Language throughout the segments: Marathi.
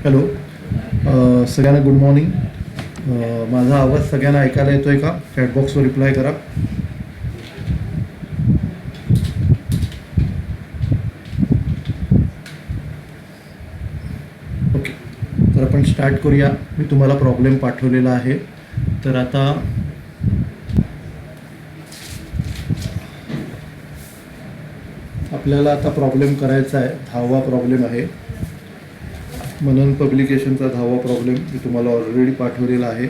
हॅलो. सगळ्यांना गुड मॉर्निंग. माझा आवाज सगळ्यांना ऐकायला येतो आहे का? चॅटबॉक्सवर रिप्लाय करा. ओके, तर आपण स्टार्ट करूया. मी तुम्हाला प्रॉब्लेम पाठवलेला आहे. तर आता आपल्याला आता प्रॉब्लेम करायचा आहे. 10वा प्रॉब्लेम आहे. मनन पब्लिकेशनचा 10वा प्रॉब्लेम मी तुम्हाला ऑलरेडी पाठवलेला आहे.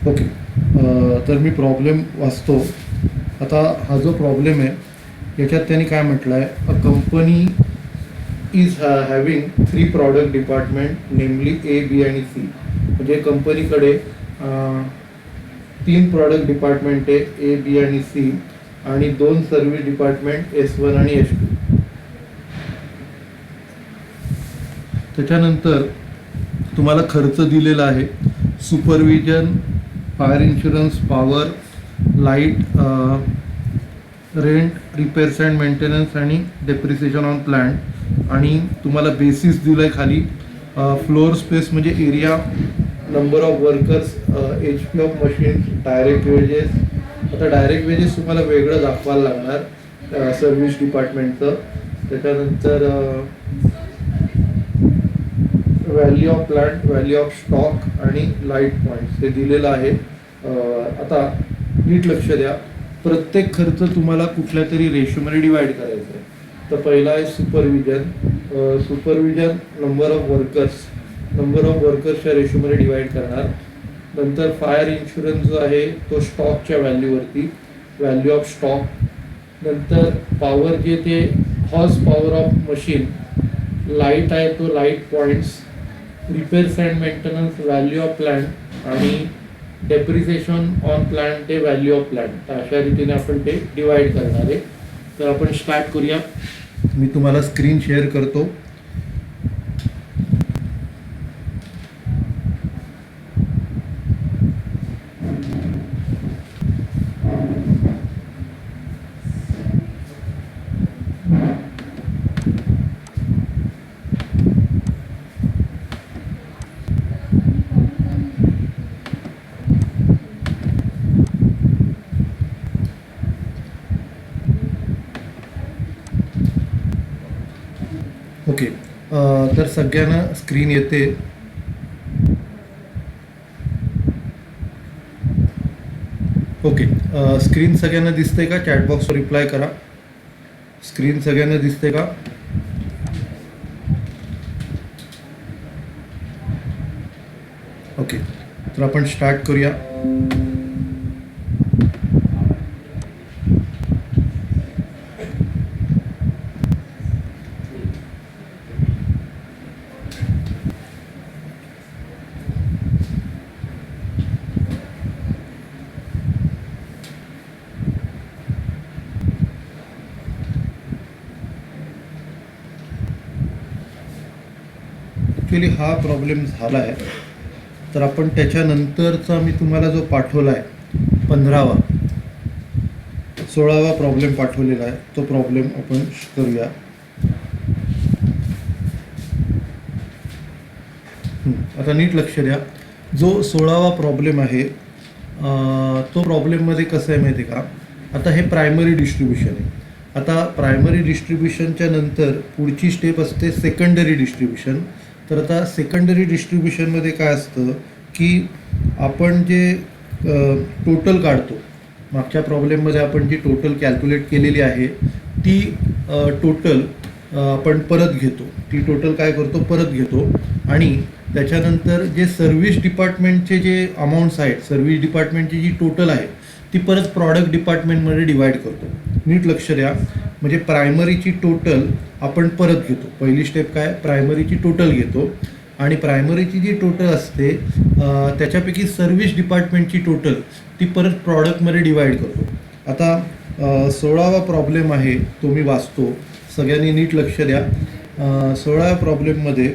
ओके, तर मी प्रॉब्लेम वाचतो. आता हा जो प्रॉब्लेम आहे याच्यात त्यांनी काय म्हटलं आहे, a company is having 3 product department नेमली ए, बी आणि सी. म्हणजे कंपनीकडे 3 प्रॉडक्ट डिपार्टमेंट आहे, ए, बी आणि सी, आणि 2 सर्व्हिस डिपार्टमेंट S1 आणि S2. त्याच्यानंतर तुम्हाला खर्च दिलेला आहे. Supervision, fire insurance, power, light, rent, repairs and maintenance आणि डेप्रिसिएशन ऑन प्लांट. आणि तुम्हाला बेसिस दिलं आहे खाली. फ्लोअर स्पेस म्हणजे area, number of workers, HP of machines, direct wedges. आता डायरेक्ट वेजेस तुम्हाला वेगळं दाखवायला लागणार सर्व्हिस डिपार्टमेंटचं. त्याच्यानंतर value of plant, value of stock आणि लाईट पॉईंट्स हे दिलेलं आहे. आता नीट लक्ष द्या. प्रत्येक खर्च तुम्हाला कुठल्या तरी रेशोमध्ये डिवाइड करायचा आहे. तर पहिला आहे सुपरविजन. सुपरविजन नंबर ऑफ वर्कर्सच्या रेशोमध्ये डिवाइड करणार. नंतर फायर इन्शुरन्स जो आहे तो स्टॉकच्या व्हॅल्यूवरती, व्हॅल्यू ऑफ स्टॉक. नंतर पॉवर जे ते horse power of machine. Light आहे तो light points. Repairs and maintenance value of plant आणि डेप्रिसिएशन ऑन प्लांट ते व्हॅल्यू ऑफ प्लांट. तर अशा रीतीने आपण ते डिवाइड करणार आहे. तर आपण स्टार्ट करूया. मी तुम्हाला स्क्रीन शेअर करतो. ओके, तर सगळ्यांना स्क्रीन येते. ओके, स्क्रीन सगळ्यांना दिसते का? चॅटबॉक्सवर रिप्लाय करा. स्क्रीन सगळ्यांना दिसते का? ओके, तर आपण स्टार्ट करूया. ॲक्च्युली हा प्रॉब्लेम झाला आहे. तर आपण त्याच्यानंतरचा मी तुम्हाला जो पाठवला आहे 15वा 16वा प्रॉब्लेम पाठवलेला आहे, तो प्रॉब्लेम आपण करूया. आता नीट लक्ष द्या. जो 16वा प्रॉब्लेम आहे तो प्रॉब्लेममध्ये कसं आहे माहिती आहे का? आता हे प्रायमरी डिस्ट्रीब्युशन आहे. आता प्रायमरी डिस्ट्रीब्युशनच्या नंतर पुढची स्टेप असते सेकंडरी डिस्ट्रीब्युशन. तर आता सेकंडरी डिस्ट्रीब्युशनमध्ये काय असतं की आपण जे टोटल काढतो मागच्या प्रॉब्लेममध्ये आपण जी टोटल कॅल्क्युलेट केलेली आहे ती टोटल आपण परत घेतो. ती टोटल काय करतो, परत घेतो आणि त्याच्यानंतर जे सर्व्हिस डिपार्टमेंटचे जे अमाऊंट्स आहेत, सर्व्हिस डिपार्टमेंटची जी टोटल आहे ती परत प्रॉडक्ट डिपार्टमेंटमध्ये डिवाईड करतो. नीट लक्ष द्या. म्हणजे प्रायमरीची टोटल आपण परत घेतो. पहिली स्टेप काय, प्रायमरीची टोटल घेतो आणि प्रायमरीची जी टोटल असते त्याच्यापैकी सर्व्हिस डिपार्टमेंटची टोटल ती परत प्रॉडक्टमध्ये डिवाईड करतो. आता 16वा प्रॉब्लेम आहे तो मी वाचतो, सगळ्यांनी नीट लक्ष द्या. 16व्या प्रॉब्लेममध्ये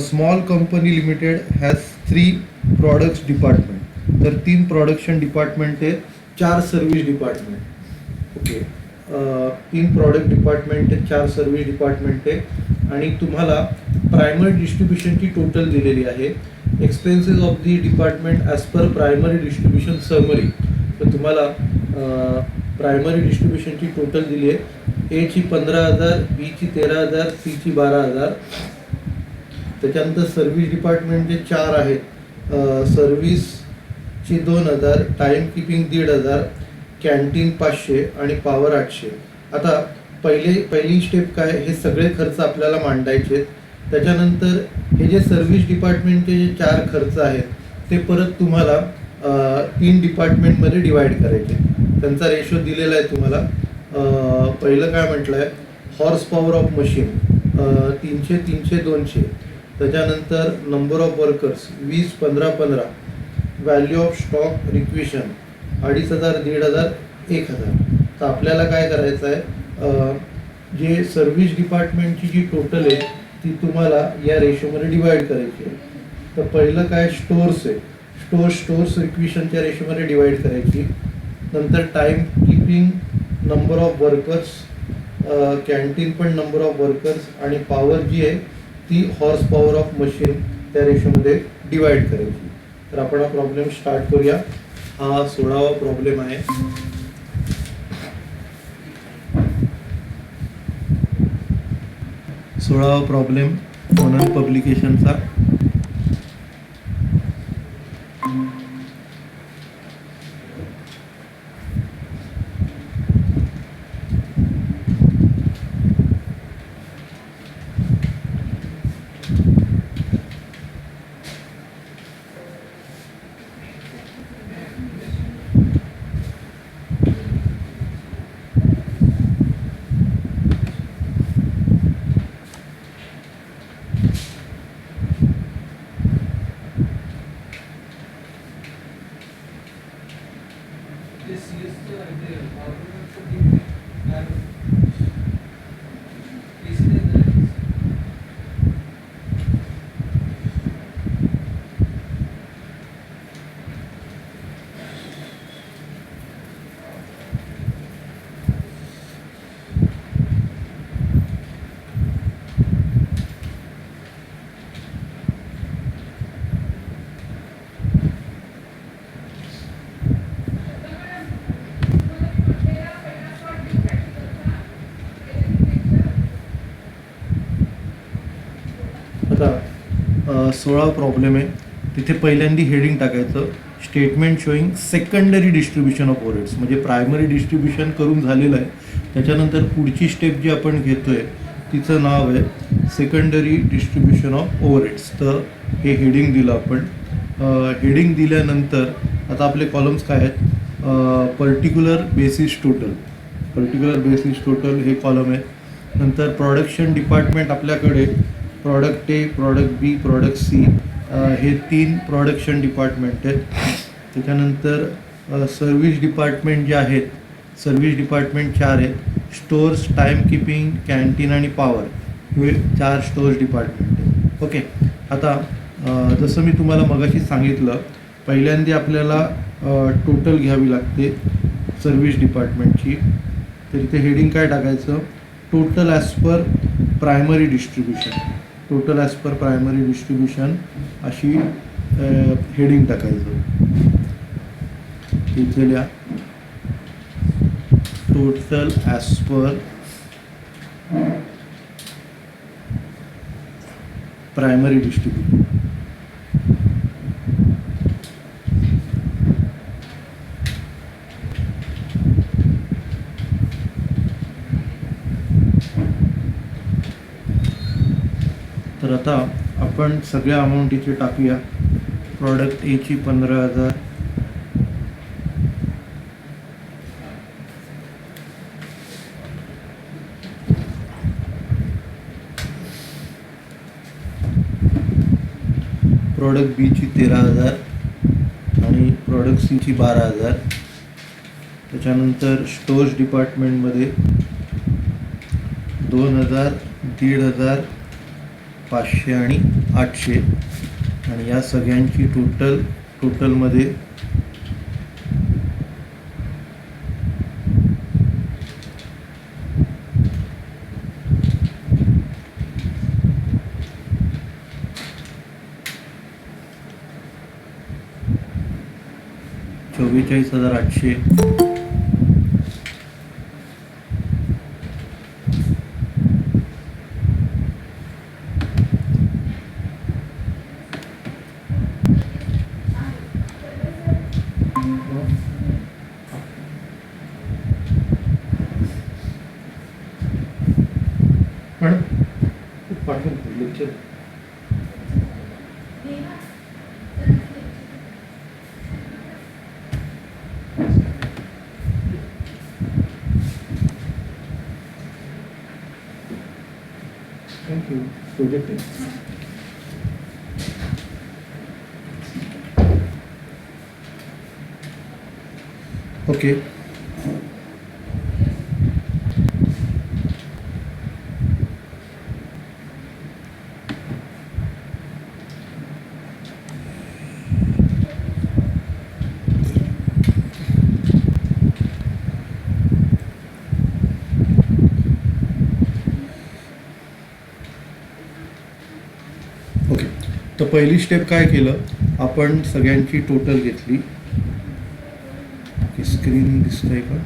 small company limited has 3 products department. तर 3 प्रोडक्शन डिपार्टमेंट आहे, 4 service department. Okay, 3 product department आहे, 4 सर्व्हिस डिपार्टमेंट आहे आणि तुम्हाला प्रायमरी डिस्ट्रीब्युशनची टोटल दिलेली आहे. Expenses of the department as per primary distribution summary. तर तुम्हाला प्रायमरी डिस्ट्रीब्युशनची टोटल दिली आहे. एची 15,000, बीची 13,000, सीची 12,000. त्याच्यानंतर सर्व्हिस डिपार्टमेंटचे 4 आहेत. सर्व्हिसची 2,000, टाईम किपिंग 1,500, कॅन्टीन 500 आणि पॉवर 800. आता पहिली स्टेप काय, हे सगळे खर्च आपल्याला मांडायचे. त्याच्यानंतर हे जे सर्व्हिस डिपार्टमेंटचे जे 4 खर्च आहेत ते परत तुम्हाला 3 डिपार्टमेंटमध्ये डिवाईड करायचे. त्यांचा रेशो दिलेला आहे तुम्हाला. पहिलं काय म्हटलं आहे, हॉर्स पॉवर ऑफ मशीन 300, 300, 200. त्याच्यानंतर number of workers 20, 15, 15. Value of stock requisition 2,500, 1,500, 1,000. तर आपल्याला काय करायचं आहे, जे सर्व्हिस डिपार्टमेंटची जी टोटल आहे ती तुम्हाला या रेशोमध्ये डिवाईड करायची आहे. तर पहिलं काय, स्टोअर्स आहे, स्टोअर्स रिक्विशनच्या रेशोमध्ये डिवाईड करायची. नंतर time keeping, number of workers, canteen पण नंबर ऑफ वर्कर्स आणि पॉवर जी आहे ती हॉर्स पॉवर ऑफ मशीन त्या रेशोमध्ये डिवाईड करायची. तर आपण हा प्रॉब्लेम स्टार्ट करूया. हा 16वा प्रॉब्लेम आहे. प्रॉब्लेम म्हणून पब्लिकेशनचा. आता 16 प्रॉब्लेम आहे. तिथे पहिल्यांदा हेडिंग टाकायचं, statement showing secondary distribution of overheads. म्हणजे प्रायमरी डिस्ट्रीब्युशन करून झालेलं आहे, त्याच्यानंतर पुढची स्टेप जी आपण घेतोय तिचं नाव आहे सेकंडरी डिस्ट्रीब्युशन ऑफ ओव्हरहेड्स. तर हे हेडिंग दिलं आपण. हेडिंग दिल्यानंतर आता आपले कॉलम्स काय आहेत, पर्टिक्युलर बेसिस टोटल हे कॉलम आहे. नंतर प्रोडक्शन डिपार्टमेंट आपल्याकडे प्रॉडक्ट ए, प्रॉडक्ट बी, प्रॉडक्ट सी हे 3 प्रोडक्शन डिपार्टमेंट आहेत. त्याच्यानंतर सर्व्हिस डिपार्टमेंट जे आहेत, सर्व्हिस डिपार्टमेंट 4 आहेत. स्टोअर्स, टाईम किपिंग, कॅन्टीन आणि पॉवर हे 4 स्टोअर्स डिपार्टमेंट आहेत. ओके, आता जसं मी तुम्हाला मगाशी सांगितलं, पहिल्यांदा आपल्याला टोटल घ्यावी लागते सर्व्हिस डिपार्टमेंटची. तर इथे हेडिंग काय टाकायचं, total as per primary distribution. Total as per primary distribution अशी हेडिंग टाकायचं. इथे लिहा total as per primary distribution. तर आता आपण सगळ्या अमाऊंट इथे टाकूया. प्रॉडक्ट एची 15,000, प्रॉडक्ट बीची 13,000 आणि प्रॉडक्ट सीची 12,000. त्याच्यानंतर स्टोअर्स डिपार्टमेंटमध्ये 2,000, 1,500, 500 आणि 800 आणि या सगळ्यांची टोटलमध्ये 44,800. पाठवून लेक्चर थँक्यू. प्रोजेक्ट आहे. ओके. ओके, तर पहिली स्टेप काय केलं आपण, सगळ्यांची टोटल घेतली. स्क्रीन दिसतंय का?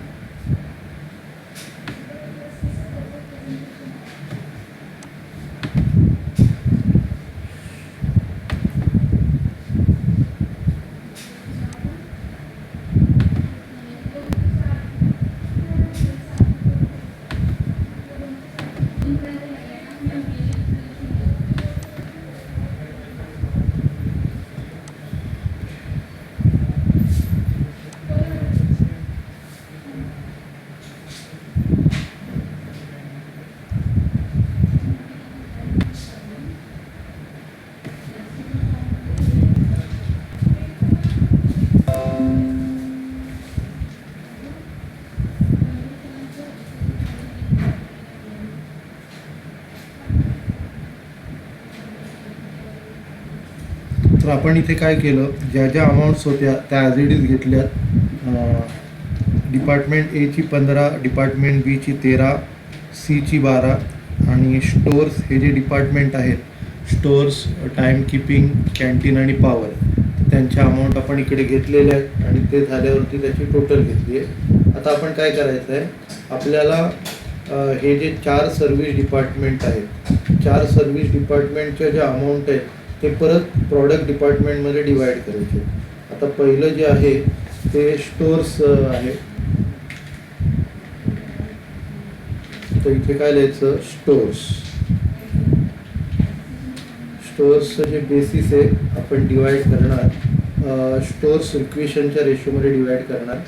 तर आपण इथे काय केलं, ज्या ज्या अमाऊंट्स होत्या त्या ॲज इट इज घेतल्यात. डिपार्टमेंट एची 15, डिपार्टमेंट बीची 13, सीची 12 आणि स्टोअर्स हे जे डिपार्टमेंट आहेत, स्टोअर्स, टाईम कीपिंग, कॅन्टीन आणि पॉवर, त्यांच्या अमाऊंट आपण इकडे घेतलेल्या आहेत आणि ते झाल्यावरती त्याची टोटल घेतली आहे. आता आपण काय करायचं आहे, आपल्याला हे जे 4 सर्व्हिस डिपार्टमेंट आहेत, 4 सर्व्हिस डिपार्टमेंटच्या ज्या अमाऊंट आहेत ते परत प्रॉडक्ट डिपार्टमेंटमध्ये डिवाईड करायचे. आता पहिलं जे आहे ते स्टोअर्स आहे. तर इथे काय लिहायचं, स्टोअर्सचं जे बेसिस आहे आपण डिवाईड करणार, स्टोअर्स इक्वेशनच्या रेशोमध्ये डिवाईड करणार.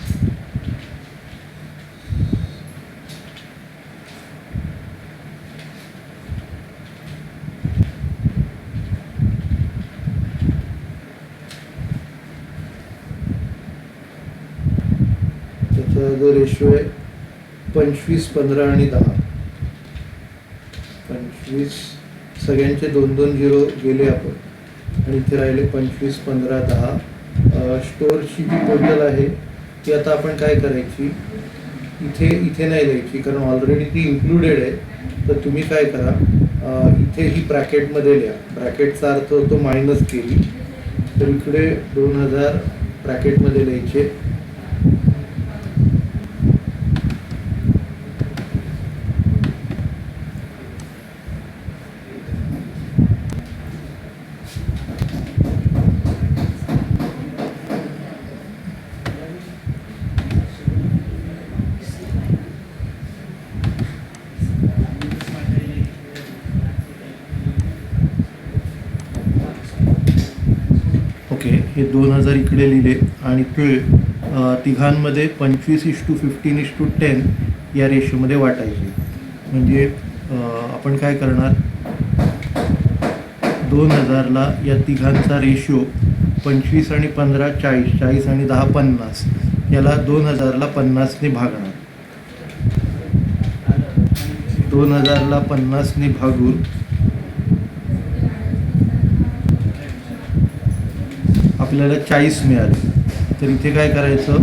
जो रेशो आहे 25, 15 आणि 10. 25 सगळ्यांचे 2-2 झिरो गेले आपण आणि इथे राहिले 25, 15, 10. स्टोअरची जी टोटल आहे ती आता आपण काय करायची, इथे नाही द्यायची कारण ऑलरेडी ती इन्क्लुडेड आहे. तर तुम्ही काय करा, इथे ही ब्रॅकेटमध्ये लिहा. ब्रॅकेटचा अर्थ होतो मायनस केली, तर इकडे 2,000 ब्रॅकेटमध्ये लिहायचे. 2000 इकडे लिहिले आणि ते तिघांमध्ये 25:15:10 या रेशोमध्ये वाटायचे. म्हणजे आपण काय करणार, 2000ला या तिघांचा रेशो 25 आणि 15 40, 40 आणि 10 50, याला 2000ला 50ने भागणार. 2000ला 50ने भागून आपल्याला 40 मिळाले. तर इथे काय करायचं,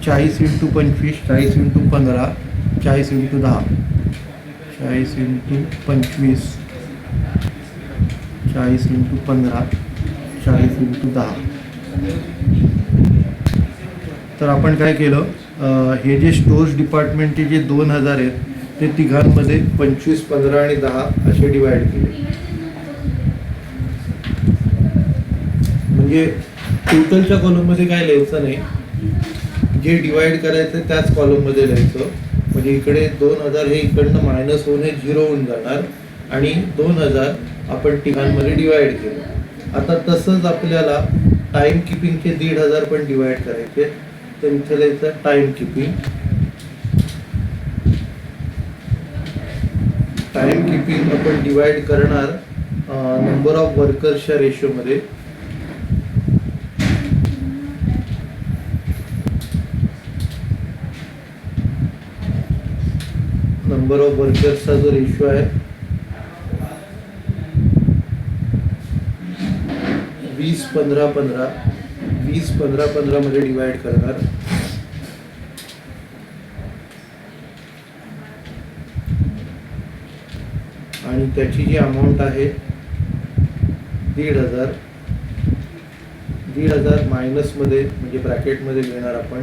40 × 25, 40 × 15, 40 × 10, 40 × 25, 40 × 15, 40 × 10. तर आपण काय केलं, हे जे स्टोर्स डिपार्टमेंटचे जे 2000 आहेत ते तिघांमध्ये 25, 15 आणि 10 असे डिवाइड केले. म्हणजे टोटलच्या कॉलममध्ये काय लिहायचं नाही, जे डिवाइड करायचं त्याच कॉलममध्ये लिहायचं. म्हणजे इकडे 2000 हे इकडनं मायनस होऊन हे 0 होऊन जाणार आणि 2000 आपण तिघांमध्ये डिवाइड केलं. आता तसंच आपल्याला टाइम किपिंगचे 1500 पण डिवाइड करायचे. तर इथे लिहायचं टाइम किपिंग. टाइम किपिंग आपण डिवाइड करणार नंबर ऑफ वर्कर्सच्या रेशोमध्ये. नंबर ऑफ वर्कर्सचा जो रेशो आहे 20-15-15, 20-15-15 मध्ये डिवाइड करणार. आणि त्याची जी अमाऊंट आहे 1500 मायनस मध्ये म्हणजे ब्रॅकेटमध्ये घेणार आपण.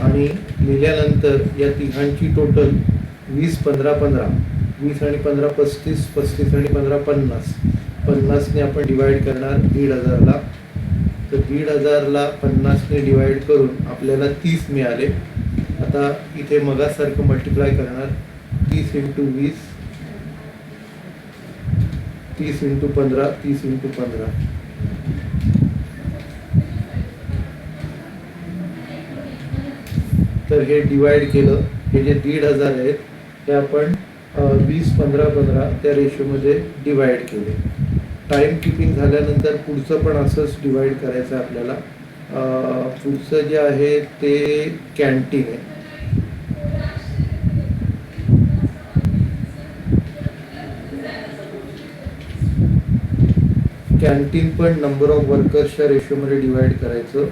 आणि लिहिल्यानंतर या तिघांची टोटल 20-15-15, 20 आणि 15 35, 35 आणि 15 50, 50ने आपण डिवाइड करणार 1500ला. तर 1500ला 50ने डिवाइड करून आपल्याला 30 मिळाले. आता इथे मगासारखं मल्टिप्लाय करणार 30 × 20, 30 × 15, 30 × 15. तर हे डिवाइड केलं. हे जे 1500 आहेत ते आपण 20-15-15 त्या रेशोमध्ये डिवाइड केले. टाइम किपिंग झाल्यानंतर पुढचं पण असंच डिवाइड करायचं आपल्याला. पुढचं जे आहे ते कॅन्टीन आहे. कॅन्टीन पण नंबर ऑफ वर्कर्सच्या रेशोमध्ये डिवाइड करायचं.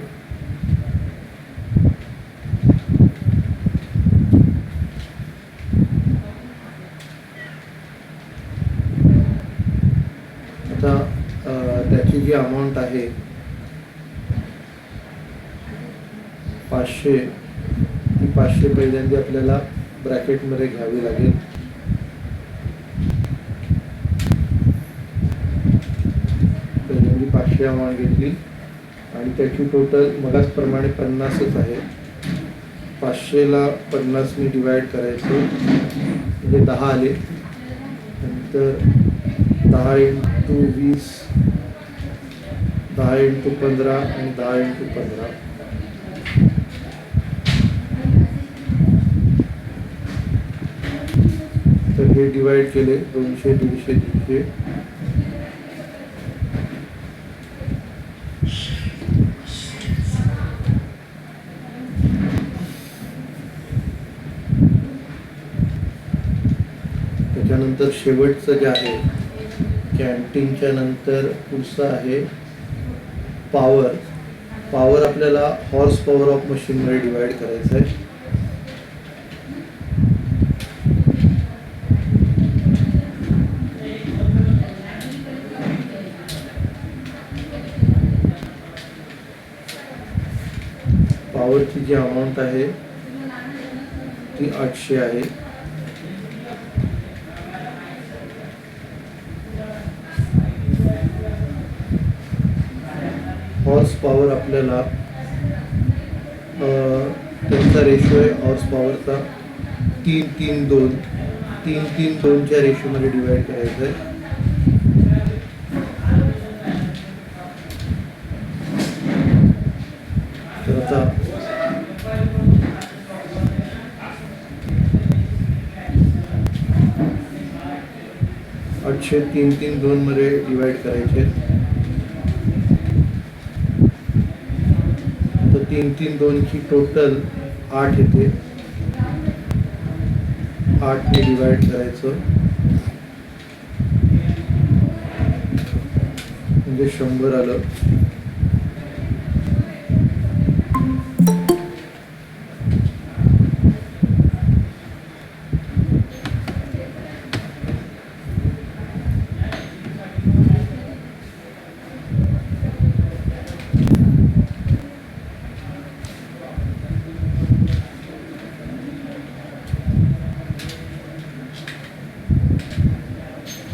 आता त्याची जी अमाऊंट आहे 500, ती 500 पहिल्यांदा आपल्याला ब्रॅकेटमध्ये घ्यावी लागेल. पहिल्यांदा 500 अमाऊंट घेतली आणि त्याची टोटल मगाचप्रमाणे 50च आहे. 500ला 50ने डिवाइड करायचं म्हणजे 10 आले. नंतर 10 × 20, 10 × 15 आणि 10 × 15. तर हे डिवाइड केले 200, 150, 150. त्याच्यानंतर शेवटचं जे आहे कॅन्टीनच्या नंतर पुढचं आहे पॉवर. पॉवर आपल्याला हॉर्स पॉवर ऑफ मशीनमध्ये डिवाइड करायचं आहे. पॉवरची जी अमाऊंट आहे ती 800 आहे. हॉर्स पॉवर आपल्याला त्यांचा रेशो आहे हॉर्स पॉवरचा 3-3-2, 3-3-2च्या रेशोमध्ये डिवाइड करायचं आहे. आता आठशे 3-3-2 मध्ये डिवाइड करायचे. तर 3-3-2 ची टोटल 8 येते. 8 ने डिवाइड करायचं म्हणजे 100 आलं.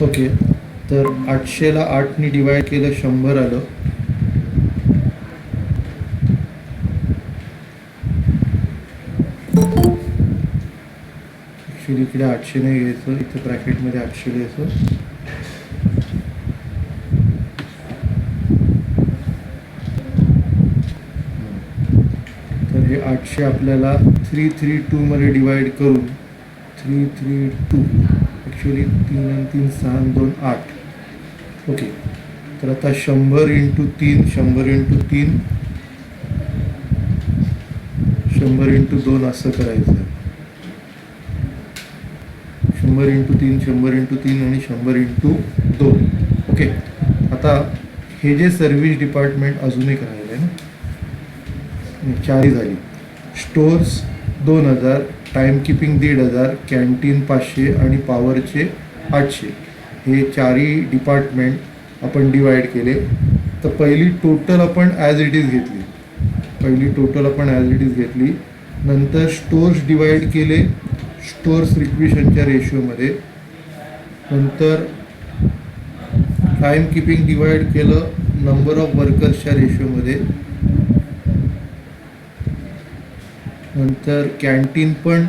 ओके, तर 800ला 8 ने डिवाइड केलं 100 आलं. ॲक्च्युली इकडे 800 नाही घ्यायचं, इथे ब्रॅकेटमध्ये 800 लिहायचं. तर हे 800 आपल्याला 332 मध्ये डिवाइड करून 332 ॲक्च्युली 3 आणि 3 6 आणि 2 8. ओके, तर आता 100 इंटू 3 100 इंटू 3 100 इंटू 2 असं करायचं. 100 इंटू 3 100 इंटू 3 आणि 100 इंटू 2. ओके, आता हे जे सर्व्हिस डिपार्टमेंट अजून एक राहिलं आहे ना, 4 झाली. स्टोर्स 2000, टाईम किपिंग 1500, कॅन्टीन 500 आणि पॉवरचे 800. हे 4ही डिपार्टमेंट आपण डिवाइड केले. तर पहिली टोटल आपण ॲज इट इज घेतली. नंतर स्टोर्स डिवाइड केले स्टोर्स रिक्विशनच्या रेशोमध्ये. नंतर टाईम किपिंग डिवाइड केलं नंबर ऑफ वर्कर्सच्या रेशोमध्ये. नंतर कॅन्टीन पण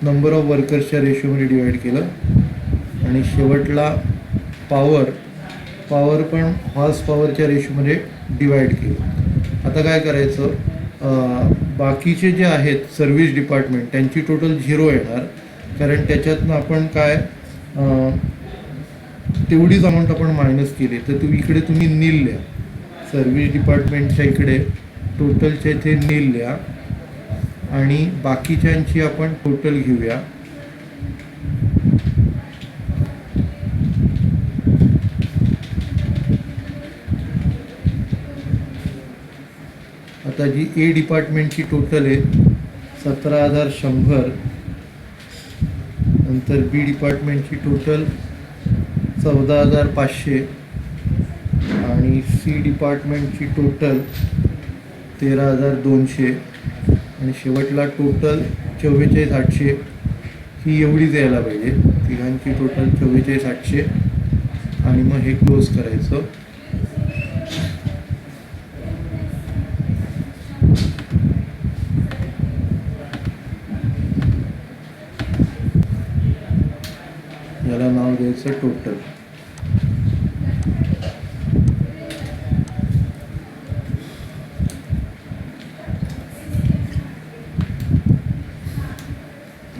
नंबर ऑफ वर्कर्सच्या रेशोमध्ये डिवाइड केलं. आणि शेवटला पॉवर पण हॉर्स पॉवरच्या रेशोमध्ये डिवाइड केलं. आता काय करायचं, बाकीचे जे आहेत सर्व्हिस डिपार्टमेंट त्यांची टोटल 0 येणार, कारण त्याच्यातनं आपण काय तेवढीच अमाऊंट आपण मायनस केली. तर इकडे तुम्ही नील लिहा. सर्व्हिस डिपार्टमेंटच्या इकडे टोटलच्या इथे नील लिहा आणि बाकीच्यांची आपण टोटल घेऊया. आता जी ए डिपार्टमेंटची टोटल आहे 17,100. नंतर बी डिपार्टमेंटची टोटल 14,500 आणि सी डिपार्टमेंटची टोटल 13,200 आणि शेवटला टोटल 44,800. ही एवढीच यायला पाहिजे. तिघांची टोटल 44,800 आणि मग हे क्लोज करायचं. याला नाव द्यायचं टोटल.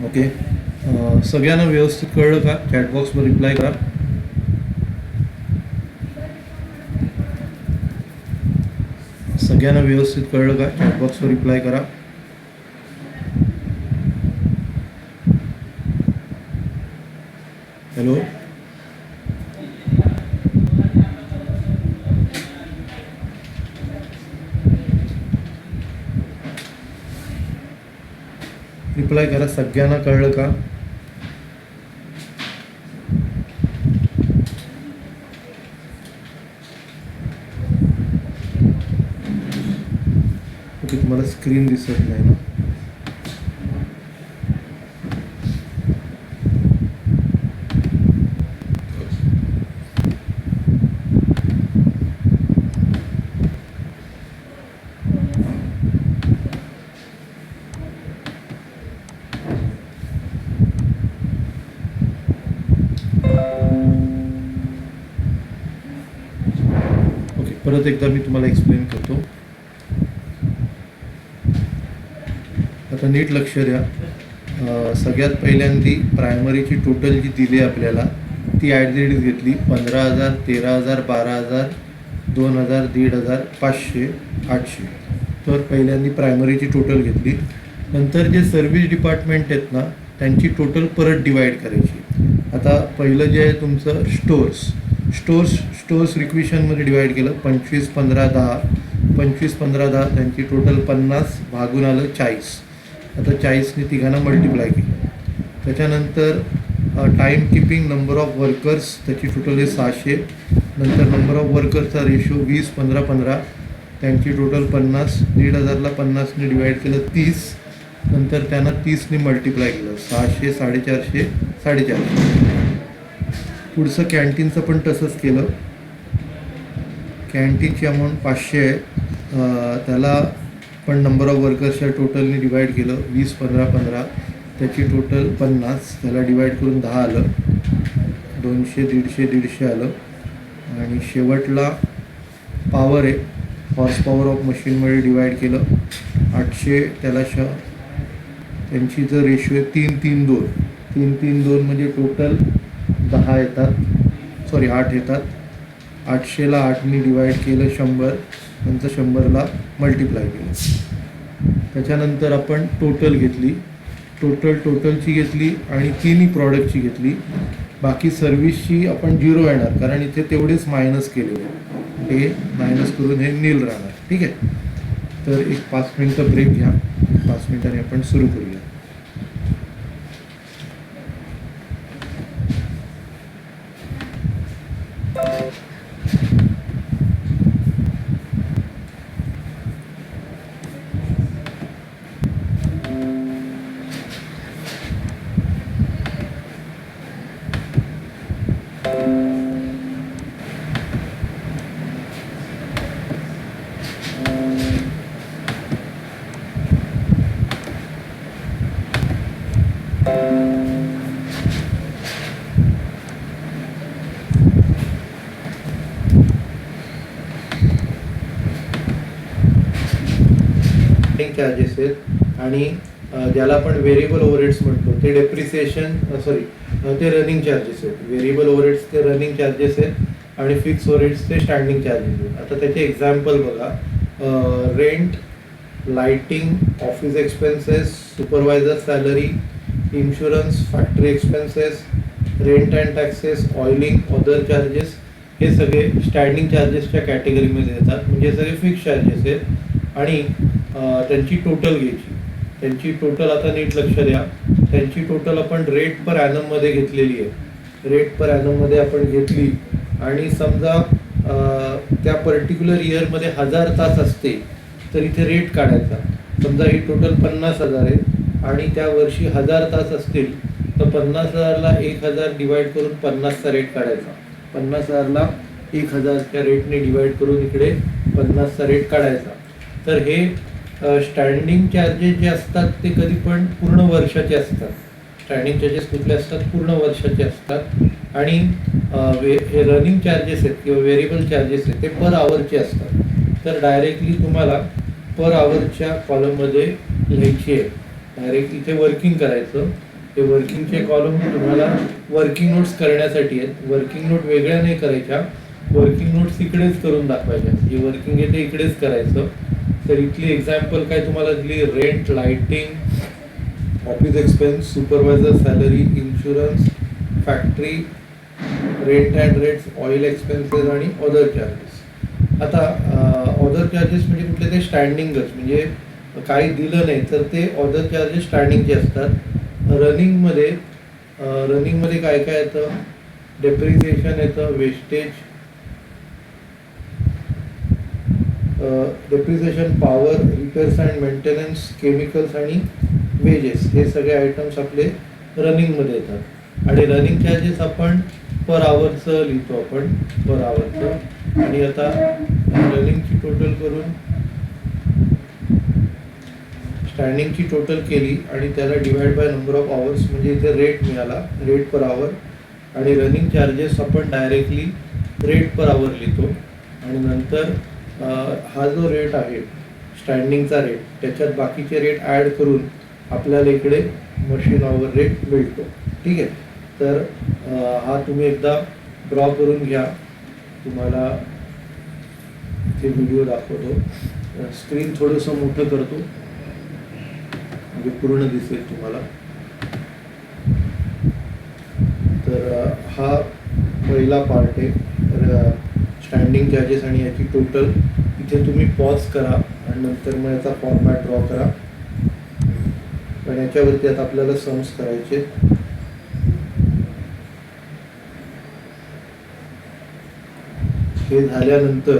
ओके, सगळ्यांना व्यवस्थित कळलं का? चॅटबॉक्सवर रिप्लाय करा. सगळ्यांना व्यवस्थित कळलं का? चॅटबॉक्सवर रिप्लाय करा. हॅलो, रिप्लाय करा. सगळ्यांना कळलं का? ओके, तुम्हाला स्क्रीन दिसत नाही ना? परत एकदा मी तुम्हाला एक्सप्लेन करतो. आता नीट लक्ष द्या. सगळ्यात पहिल्यांदी प्रायमरीची टोटल जी दिली आपल्याला ती ॲडजेडीज घेतली 15,000, 13,000, 12,000, 2,000, 1,500, 500, 800. तर पहिल्यांदी प्रायमरीची टोटल घेतली. नंतर जे सर्व्हिस डिपार्टमेंट आहेत ना त्यांची टोटल परत डिवाईड करायची. आता पहिलं जे आहे तुमचं स्टोर्स रिक्विशनमध्ये डिवाईड केलं. 25, 15, 10, 25, 15, 10 त्यांची टोटल 50 भागून आलं 40. आता 40ने तिघांना मल्टिप्लाय केलं. त्याच्यानंतर time keeping number of workers त्याची टोटल आहे 600. नंतर नंबर ऑफ वर्कर्सचा रेशो 20, 15, 15 त्यांची टोटल 50. 1,500ला 50ने डिवाईड केलं 30. नंतर त्यांना 30ने मल्टिप्लाय केलं 600, 450, 450. पुढचं कॅन्टीनचं पण तसंच केलं. कॅन्टीनची अमाऊंट 500 आहे. त्याला पण नंबर ऑफ वर्कर्सच्या टोटलने डिवाईड केलं 20, 15, 15 त्याची टोटल 50. त्याला डिवाईड करून 10 आलं. 200, 150, 150 आलं. आणि शेवटला पॉवर आहे. हॉर्स पॉवर ऑफ मशीनमध्ये डिवाईड केलं 800. त्याला त्यांची जर रेशो आहे 3, 3, 2 3, 3, 2 म्हणजे टोटल 10 येतात. 8 येतात. 800ला 8ने डिवाईड केलं 100. नंतर 100ला मल्टिप्लाय केलं. त्याच्यानंतर आपण टोटल घेतली. टोटलची घेतली आणि तिन्ही प्रॉडक्टची घेतली. बाकी सर्व्हिसची आपण 0 येणार कारण इथे तेवढेच मायनस केलेले. हे मायनस करून हे नील राहणार. ठीक आहे. तर एक 5 मिनटं ब्रेक घ्या. 5 मिनिटांनी आपण सुरू करूया. चार्जेस आहेत आणि ज्याला आपण व्हेरिएबल ओव्हरहेड्स म्हणतो ते डेप्रिसिएशन ते रनिंग चार्जेस आहेत. व्हेरिएबल ओव्हरहेड्स ते रनिंग चार्जेस आहेत आणि फिक्स ओव्हरहेड्स ते स्टँडिंग चार्जेस आहेत. आता त्याचे एक्झाम्पल बघा. Rent, lighting, office expenses, supervisor salary, insurance, factory expenses, rent and taxes, oiling, other charges हे सगळे स्टँडिंग चार्जेसच्या कॅटेगरीमध्ये येतात. म्हणजे सगळे फिक्स चार्जेस आहेत आणि त्यांची टोटल घ्यायची. त्यांची टोटल आता नीट लक्ष द्या. त्यांची टोटल आपण रेट पर ॲनममध्ये घेतलेली आहे. रेट पर ॲनममध्ये आपण घेतली आणि समजा त्या पर्टिक्युलर इयरमध्ये 1000 तास असते तर इथे रेट काढायचा. समजा ही टोटल 50,000 आहे आणि त्या वर्षी 1000 तास असतील तर 50,000ला 1000 डिवाईड करून 50चा रेट काढायचा. 50,000ला 1000च्या रेटने डिवाईड करून इकडे 50चा रेट काढायचा. तर हे स्टँडिंग चार्जेस जे असतात ते कधी पण पूर्ण वर्षाचे असतात. स्टँडिंग चार्जेस कुठले असतात? पूर्ण वर्षाचे असतात. आणि हे रनिंग चार्जेस आहेत किंवा व्हेरिएबल चार्जेस आहेत ते पर आवरचे असतात. तर डायरेक्टली तुम्हाला पर आवरच्या कॉलममध्ये लिहायची आहे. डायरेक्टली इथे वर्किंग करायचं. ते वर्किंगचे कॉलम तुम्हाला वर्किंग नोट्स करण्यासाठी आहेत. वर्किंग नोट वेगळ्या नाही करायच्या. वर्किंग नोट्स इकडेच करून दाखवायच्या. जे वर्किंग आहे ते इकडेच करायचं. तर इथली एक्झाम्पल काय तुम्हाला दिली? Rent, lighting, office expense, supervisor salary, insurance, factory, rent and rates, oil expenses आणि अदर चार्जेस. आता अदर चार्जेस म्हणजे कुठले? ते स्टँडिंगच. म्हणजे काही दिलं नाही तर ते अदर चार्जेस स्टँडिंगचे असतात. रनिंगमध्ये काय काय येतं? डेप्रिसिएशन येतं, wastage, depreciation, power, repairs and maintenance, chemicals आणि वेजेस हे सगळे आयटम्स आपले रनिंगमध्ये येतात. आणि रनिंग चार्जेस आपण पर आवरचं लिहितो आपण पर आवरचं. आणि आता रनिंगची टोटल करून स्टँडिंगची टोटल केली आणि त्याला divide by number of hours म्हणजे इथे रेट मिळाला, रेट पर आवर. आणि रनिंग चार्जेस आपण डायरेक्टली रेट पर आवर लिहितो. आणि नंतर हा जो रेट आहे स्टँडिंगचा रेट त्याच्यात बाकीचे रेट ॲड करून आपल्याला इकडे मशीन ओव्हर रेट मिळतो. ठीक आहे. तर हा तुम्ही एकदा ड्रॉ करून घ्या. तुम्हाला ते व्हिडिओ दाखवतो. स्क्रीन थोडंसं मोठं करतो म्हणजे पूर्ण दिसेल तुम्हाला. तर हा पहिला पार्ट आहे. तर स्टँडिंग चार्जेस आणि याची टोटल इथे तुम्ही पॉज करा आणि नंतर मग याचा फॉर्मॅट ड्रॉ करा. पण याच्यावरती आता आपल्याला सम्स करायचे. हे झाल्यानंतर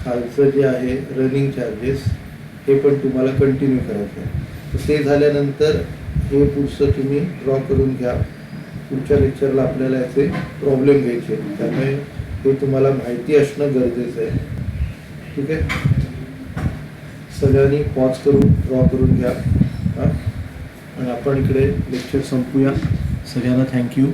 खालचं जे आहे रनिंग चार्जेस हे पण तुम्हाला कंटिन्यू करायचं आहे. तर ते झाल्यानंतर हे पुढचं तुम्ही ड्रॉ करून घ्या. पुढच्या लेक्चरला आपल्याला याचे प्रॉब्लेम घ्यायचे, त्यामुळे हे तुम्हाला माहिती असणं गरजेचं आहे. ठीक आहे. सगळ्यांनी पॉज करून ड्रॉ करून घ्या. आणि आपण इकडे लेक्चर संपूया. सगळ्यांना थँक्यू.